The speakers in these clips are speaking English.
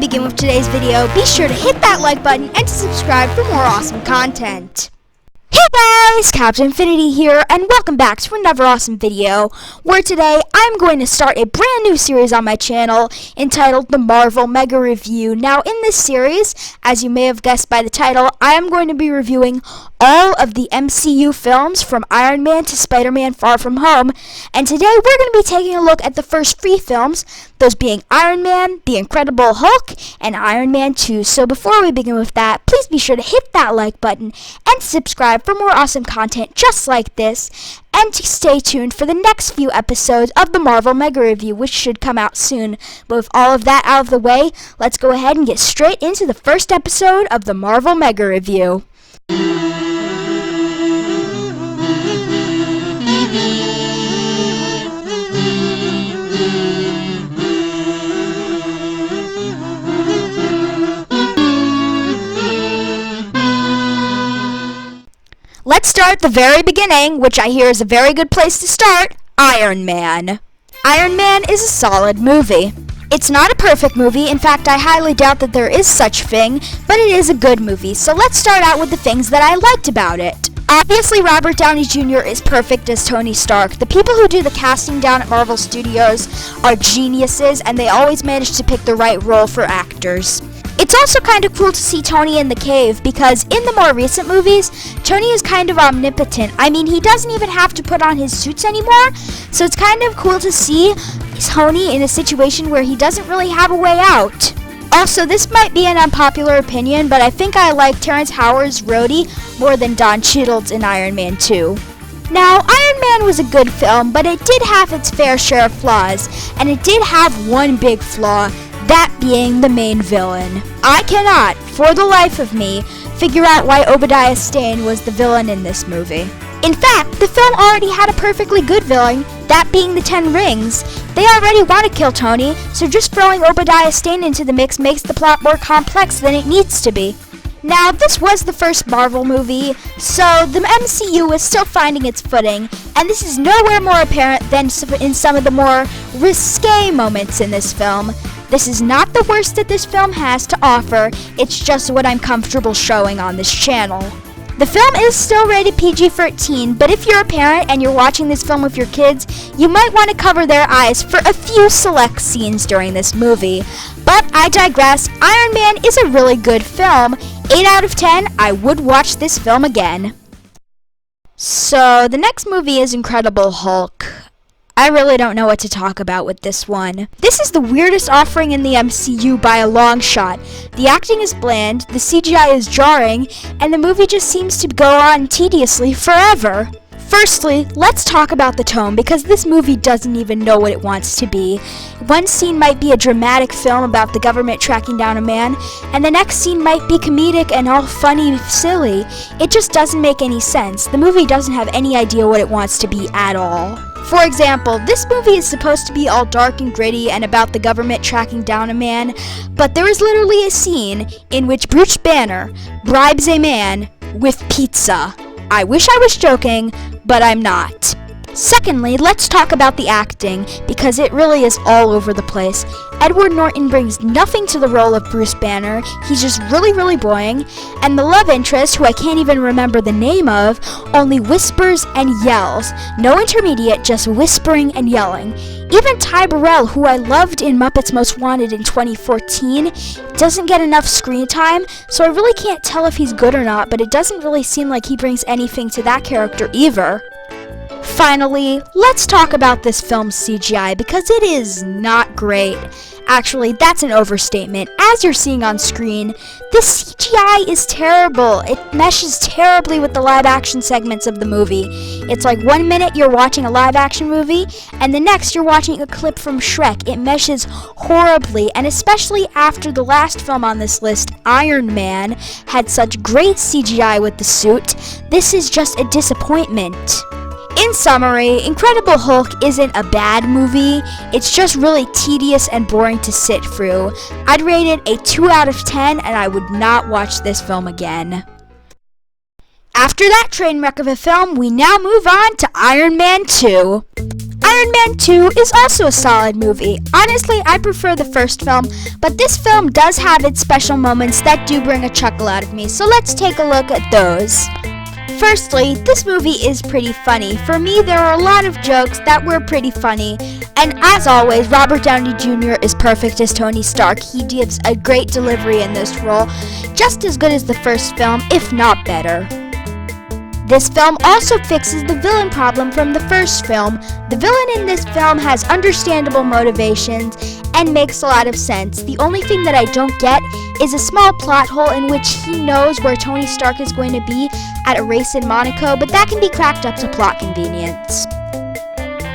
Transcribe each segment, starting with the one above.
begin with today's video, be sure to hit that like button and to subscribe for more awesome content. Hey guys, Captain Infinity here, and welcome back to another awesome video, where today I'm going to start a brand new series on my channel entitled The Marvel Mega Review. Now in this series, as you may have guessed by the title, I am going to be reviewing all of the MCU films from Iron Man to Spider-Man Far From Home, and today we're going to be taking a look at the first 3 films, those being Iron Man, The Incredible Hulk, and Iron Man 2. So before we begin with that, please be sure to hit that like button and subscribe for more awesome content just like this, and to stay tuned for the next few episodes of the Marvel Mega Review, which should come out soon. But with all of that out of the way, let's go ahead and get straight into the first episode of the Marvel Mega Review. Let's start at the very beginning, which I hear is a very good place to start, Iron Man. Iron Man is a solid movie. It's not a perfect movie, in fact I highly doubt that there is such a thing, but it is a good movie, so let's start out with the things that I liked about it. Obviously, Robert Downey Jr. is perfect as Tony Stark. The people who do the casting down at Marvel Studios are geniuses, and they always manage to pick the right role for actors. It's also kind of cool to see Tony in the cave, because in the more recent movies, Tony is kind of omnipotent. I mean, he doesn't even have to put on his suits anymore, so it's kind of cool to see Tony in a situation where he doesn't really have a way out. Also, this might be an unpopular opinion, but I think I like Terrence Howard's Rhodey more than Don Cheadle's in Iron Man 2. Now, Iron Man was a good film, but it did have its fair share of flaws, and it did have one big flaw, that being the main villain. I cannot, for the life of me, figure out why Obadiah Stane was the villain in this movie. In fact, the film already had a perfectly good villain, that being the Ten Rings. They already want to kill Tony, so just throwing Obadiah Stane into the mix makes the plot more complex than it needs to be. Now, this was the first Marvel movie, so the MCU is still finding its footing, and this is nowhere more apparent than in some of the more risque moments in this film. This is not the worst that this film has to offer, it's just what I'm comfortable showing on this channel. The film is still rated PG-13, but if you're a parent and you're watching this film with your kids, you might want to cover their eyes for a few select scenes during this movie. But I digress, Iron Man is a really good film. 8 out of 10, I would watch this film again. So, the next movie is Incredible Hulk. I really don't know what to talk about with this one. This is the weirdest offering in the MCU by a long shot. The acting is bland, the CGI is jarring, and the movie just seems to go on tediously forever. Firstly, let's talk about the tone, because this movie doesn't even know what it wants to be. One scene might be a dramatic film about the government tracking down a man, and the next scene might be comedic and all funny, silly. It just doesn't make any sense. The movie doesn't have any idea what it wants to be at all. For example, this movie is supposed to be all dark and gritty and about the government tracking down a man, but there is literally a scene in which Bruce Banner bribes a man with pizza. I wish I was joking, but I'm not. Secondly, let's talk about the acting, because it really is all over the place. Edward Norton brings nothing to the role of Bruce Banner, he's just really boring, and the love interest, who I can't even remember the name of, only whispers and yells. No intermediate, just whispering and yelling. Even Ty Burrell, who I loved in Muppets Most Wanted in 2014, doesn't get enough screen time, so I really can't tell if he's good or not, but it doesn't really seem like he brings anything to that character either. Finally, let's talk about this film's CGI, because it is not great. Actually, that's an overstatement. As you're seeing on screen, this CGI is terrible. It meshes terribly with the live-action segments of the movie. It's like 1 minute you're watching a live-action movie, and the next you're watching a clip from Shrek. It meshes horribly, and especially after the last film on this list, Iron Man, had such great CGI with the suit, this is just a disappointment. In summary, Incredible Hulk isn't a bad movie, it's just really tedious and boring to sit through. I'd rate it a 2 out of 10 and I would not watch this film again. After that train wreck of a film, we now move on to Iron Man 2. Iron Iron Man 2 is also a solid movie. Honestly, I prefer the first film, but this film does have its special moments that do bring a chuckle out of me, so let's take a look at those. Firstly, this movie is pretty funny. For me, there are a lot of jokes that were pretty funny, and as always, Robert Downey Jr. is perfect as Tony Stark. He gives a great delivery in this role, just as good as the first film, if not better. This film also fixes the villain problem from the first film. The villain in this film has understandable motivations and makes a lot of sense. The only thing that I don't get is a small plot hole in which he knows where Tony Stark is going to be at a race in Monaco, but that can be cracked up to plot convenience.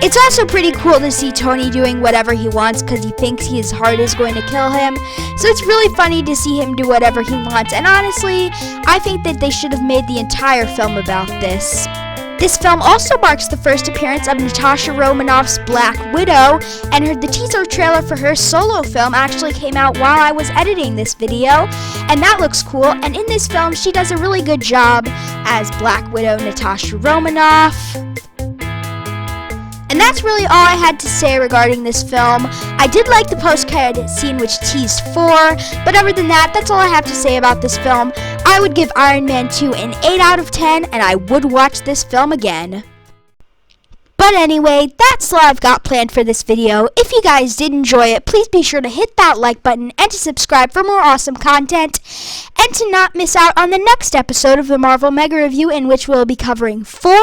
It's also pretty cool to see Tony doing whatever he wants because he thinks his heart is going to kill him. So it's really funny to see him do whatever he wants. And honestly, I think that they should have made the entire film about this. This film also marks the first appearance of Natasha Romanoff's Black Widow, and the teaser trailer for her solo film actually came out while I was editing this video, and that looks cool. And in this film, she does a really good job as Black Widow Natasha Romanoff. And that's really all I had to say regarding this film. I did like the post-credit scene which teased 4, but other than that, that's all I have to say about this film. I would give Iron Man 2 an 8 out of 10, and I would watch this film again. But anyway, that's all I've got planned for this video. If you guys did enjoy it, please be sure to hit that like button and to subscribe for more awesome content, and to not miss out on the next episode of the Marvel Mega Review, in which we'll be covering 4,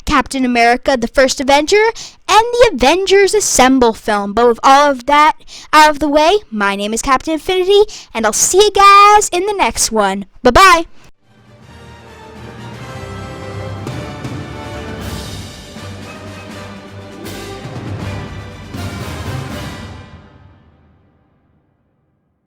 Captain America: The First Avenger, and the Avengers Assemble film. But with all of that out of the way, my name is Captain Infinity, and I'll see you guys in the next one. Bye-bye!